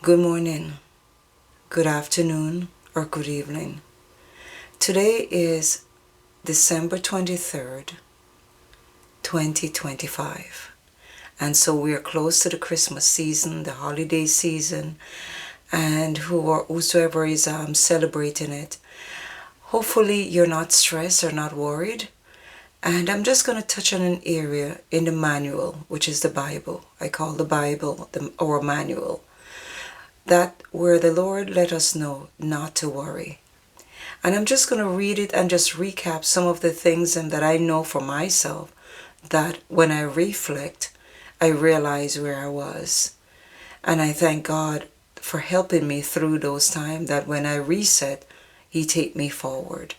Good morning, good afternoon, or good evening. Today is December 23rd, 2025. And so we are close to the Christmas season, the holiday season, and whosoever is celebrating it. Hopefully you're not stressed or not worried. And I'm just going to touch on an area in the manual, which is the Bible. I call the Bible our manual. That where the Lord let us know not to worry. And I'm just going to read it and just recap some of the things that I know for myself, that when I reflect, I realize where I was. And I thank God for helping me through those times, that when I reset, He take me forward.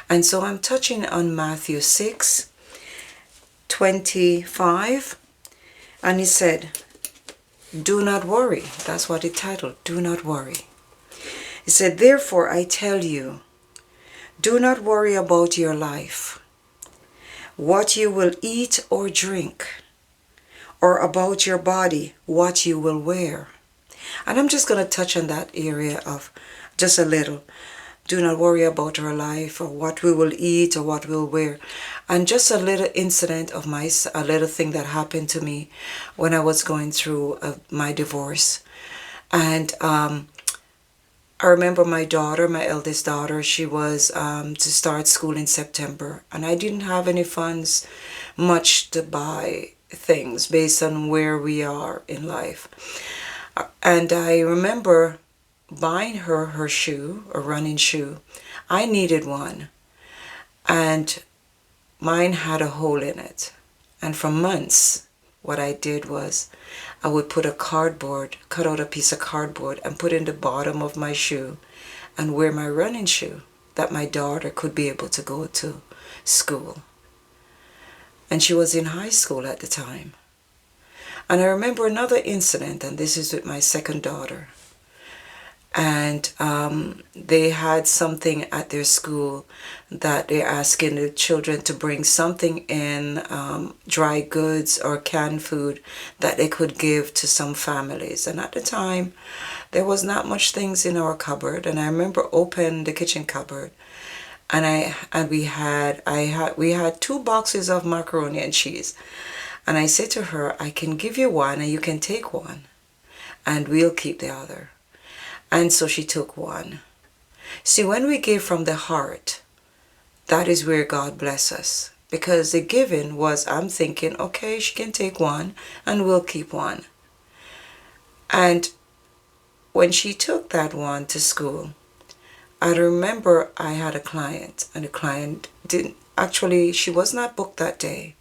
And so I'm touching on Matthew 6:25. And He said, do not worry. That's what it titled, do not worry. He said, therefore I tell you, do not worry about your life, what you will eat or drink, or about your body, what you will wear. And I'm just going to touch on that area of just a little. Do not worry about our life or what we will eat or what we'll wear. And just a little incident of a little thing that happened to me when I was going through my divorce. And I remember my daughter, my eldest daughter, she was to start school in September. And I didn't have any funds much to buy things based on where we are in life. And I remember buying her shoe, a running shoe. I needed one. And mine had a hole in it. And for months, what I did was I would cut out a piece of cardboard and put in the bottom of my shoe and wear my running shoe, that my daughter could be able to go to school. And she was in high school at the time. And I remember another incident, and this is with my second daughter. And they had something at their school that they're asking the children to bring something in, dry goods or canned food that they could give to some families. And at the time, there was not much things in our cupboard. And I remember opening the kitchen cupboard, and we had 2 boxes of macaroni and cheese. And I said to her, I can give you one and you can take one, and we'll keep the other. And so she took one. See, when we give from the heart, that is where God bless us. Because the giving was, I'm thinking, okay, she can take one and we'll keep one. And when she took that one to school, I remember I had a client, and the client she was not booked that day.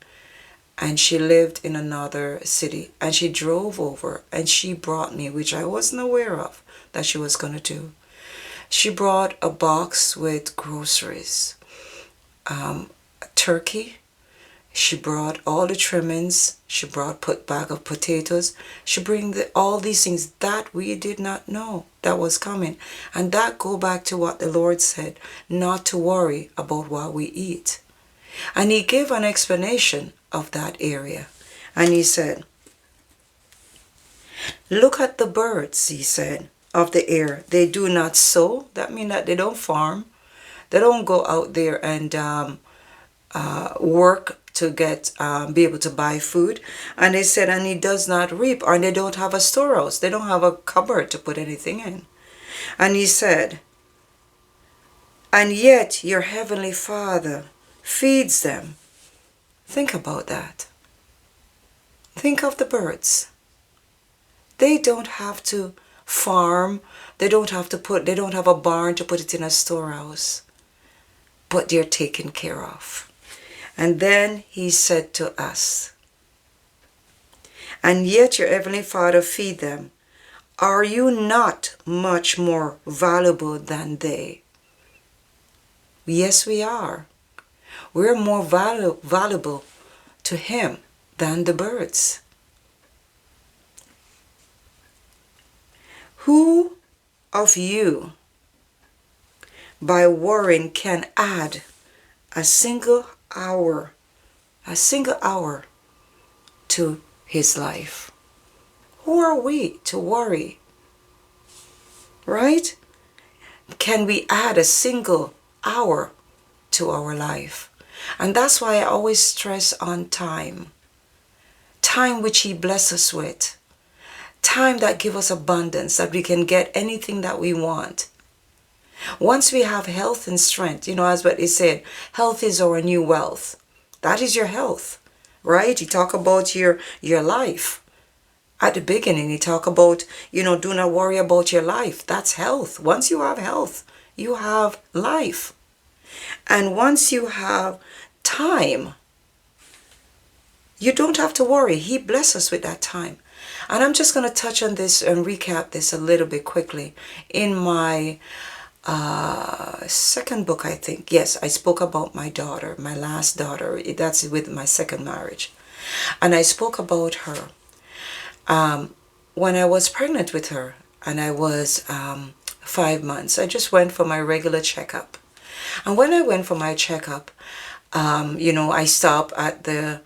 And she lived in another city, and she drove over and she brought me, which I wasn't aware of that she was going to do. She brought a box with groceries, turkey. She brought all the trimmings. She brought a bag of potatoes. She bring all these things that we did not know that was coming. And that go back to what the Lord said, not to worry about what we eat. And He gave an explanation of that area. And He said, look at the birds, He said, of the air. They do not sow. That means that they don't farm. They don't go out there and work to be able to buy food. And He said, and He does not reap, or they don't have a storehouse. They don't have a cupboard to put anything in. And He said, and yet your heavenly Father feeds them. Think about that. Think of the birds. They don't have to farm. They don't have a barn to put it in a storehouse. But they're taken care of. And then He said to us, and yet your heavenly Father feed them. Are you not much more valuable than they? Yes, we are. We're more valuable to Him than the birds. Who of you, by worrying, can add a single hour to his life? Who are we to worry right? Can we add a single hour to our life? And that's why I always stress on time. Time which He blesses us with. Time that gives us abundance, that we can get anything that we want. Once we have health and strength, as what He said, health is our new wealth. That is your health, right? He talk about your life. At the beginning, He talk about, do not worry about your life. That's health. Once you have health, you have life. And once you have time, you don't have to worry. He blesses us with that time. And I'm just going to touch on this and recap this a little bit quickly. In my second book, I think, yes, I spoke about my daughter, my last daughter. That's with my second marriage. And I spoke about her. When I was pregnant with her and I was 5 months, I just went for my regular checkup. And when I went for my checkup, I stopped at the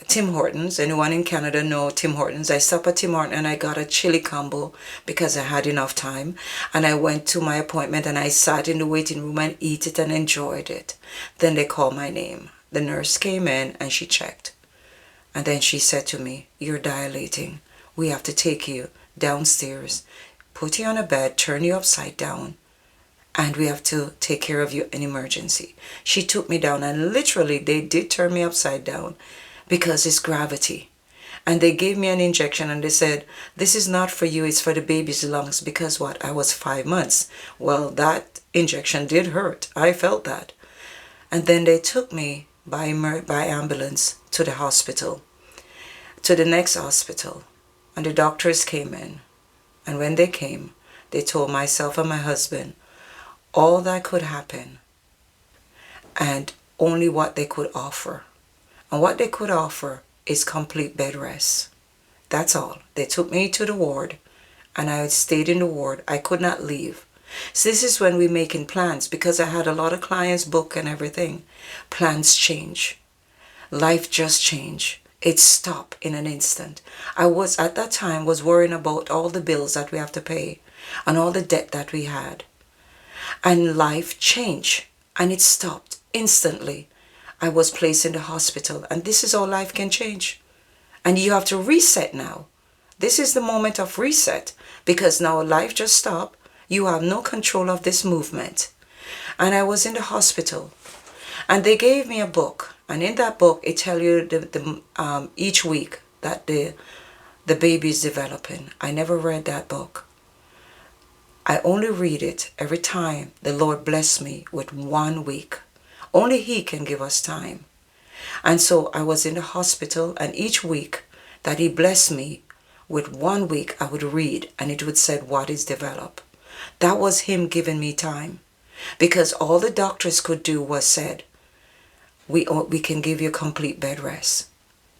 Tim Hortons. Anyone in Canada know Tim Hortons? I stopped at Tim Hortons and I got a chili combo because I had enough time. And I went to my appointment and I sat in the waiting room and ate it and enjoyed it. Then they called my name. The nurse came in and she checked. And then she said to me, "You're dilating. We have to take you downstairs, put you on a bed, turn you upside down, and we have to take care of you in emergency." She took me down and literally they did turn me upside down because it's gravity. And they gave me an injection and they said, "This is not for you, it's for the baby's lungs." Because what? I was 5 months. Well, that injection did hurt. I felt that. And then they took me by ambulance to the hospital, to the next hospital. And the doctors came in. And when they came, they told myself and my husband all that could happen and only what they could offer. And what they could offer is complete bed rest. That's all. They took me to the ward and I stayed in the ward. I could not leave. So this is when we're making plans, because I had a lot of clients book and everything. Plans change. Life just changed. It stopped in an instant. I was at that time was worrying about all the bills that we have to pay and all the debt that we had. And life changed and it stopped instantly. I was placed in the hospital, and this is how life can change. And you have to reset now. This is the moment of reset, because now life just stopped. You have no control of this movement. And I was in the hospital and they gave me a book. And in that book, it tells you each week that the baby is developing. I never read that book. I only read it every time the Lord bless me with 1 week. Only He can give us time. And so I was in the hospital, and each week that He blessed me with 1 week, I would read and it would say what is developed. That was Him giving me time, because all the doctors could do was said, we can give you complete bed rest.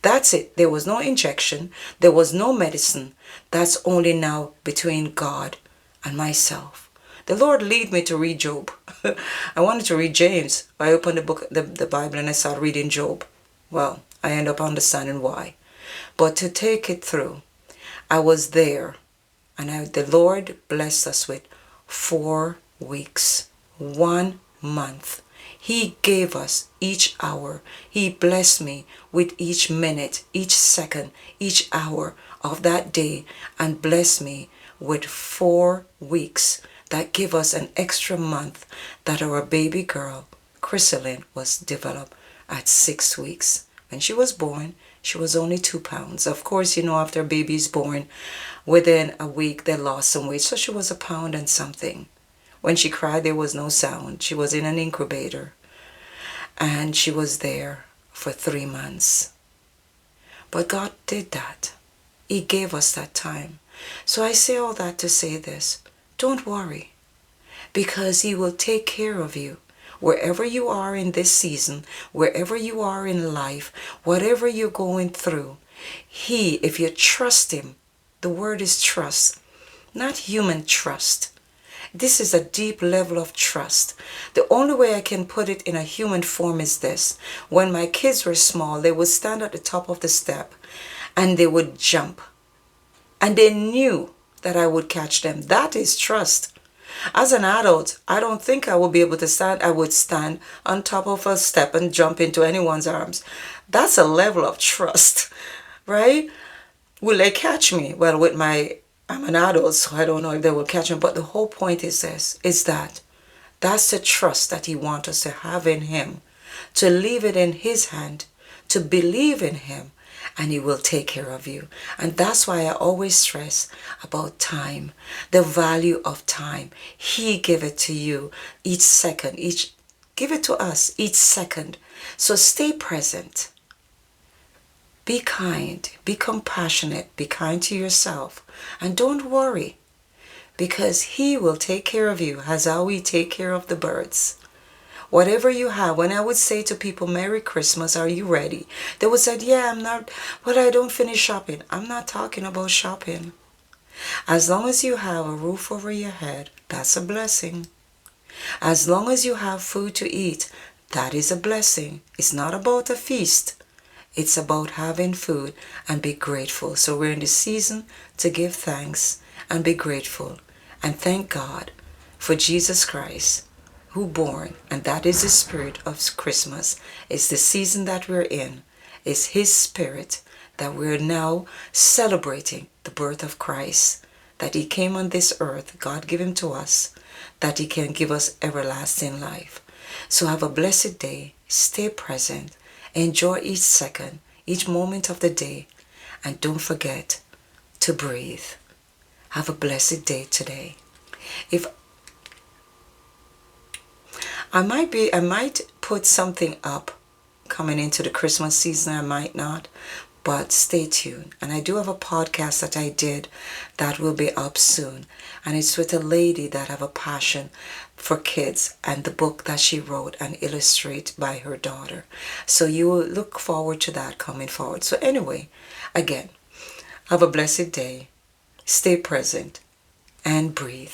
That's it. There was no injection. There was no medicine. That's only now between God and myself. The Lord lead me to read Job. I wanted to read James. I opened the Bible and I started reading Job. Well, I end up understanding why. But to take it through, I was there, and the Lord blessed us with 4 weeks, 1 month. He gave us each hour. He blessed me with each minute, each second, each hour of that day, and blessed me with 4 weeks. That give us an extra month that our baby girl, Chrysaline, was developed at 6 weeks. When she was born, she was only 2 pounds. Of course, after a baby is born, within a week they lost some weight. So she was 1 pound and something. When she cried, there was no sound. She was in an incubator. And she was there for 3 months. But God did that. He gave us that time. So I say all that to say this. Don't worry, because He will take care of you. Wherever you are in this season, wherever you are in life, whatever you're going through, He, if you trust Him, the word is trust, not human trust. This is a deep level of trust. The only way I can put it in a human form is this. When my kids were small, they would stand at the top of the step and they would jump. And they knew that I would catch them. That is trust. As an adult, I don't think I would be able to stand. I would stand on top of a step and jump into anyone's arms. That's a level of trust, right? Will they catch me? Well, I'm an adult, so I don't know if they will catch me. But the whole point is this, is that that's the trust that he wants us to have in him, to leave it in his hand, to believe in him, and he will take care of you. And that's why I always stress about time, the value of time. He gave it to you each second, give it to us each second. So stay present. Be kind, be compassionate, be kind to yourself, and don't worry, because he will take care of you as how we take care of the birds. Whatever you have, when I would say to people, Merry Christmas, are you ready? They would say, yeah, I'm not, but I don't finish shopping. I'm not talking about shopping. As long as you have a roof over your head, that's a blessing. As long as you have food to eat, that is a blessing. It's not about a feast. It's about having food and be grateful. So we're in the season to give thanks and be grateful and thank God for Jesus Christ, who born, and that is the spirit of Christmas. It's the season that we're in. It's his spirit that we're now celebrating the birth of Christ, that he came on this earth, God gave him to us, that he can give us everlasting life. So have a blessed day, stay present, enjoy each second, each moment of the day, and don't forget to breathe. Have a blessed day today. If I might put something up coming into the Christmas season, I might not, but stay tuned. And I do have a podcast that I did that will be up soon, and it's with a lady that have a passion for kids and the book that she wrote and illustrate by her daughter. So you will look forward to that coming forward. So anyway, again, have a blessed day, stay present, and breathe.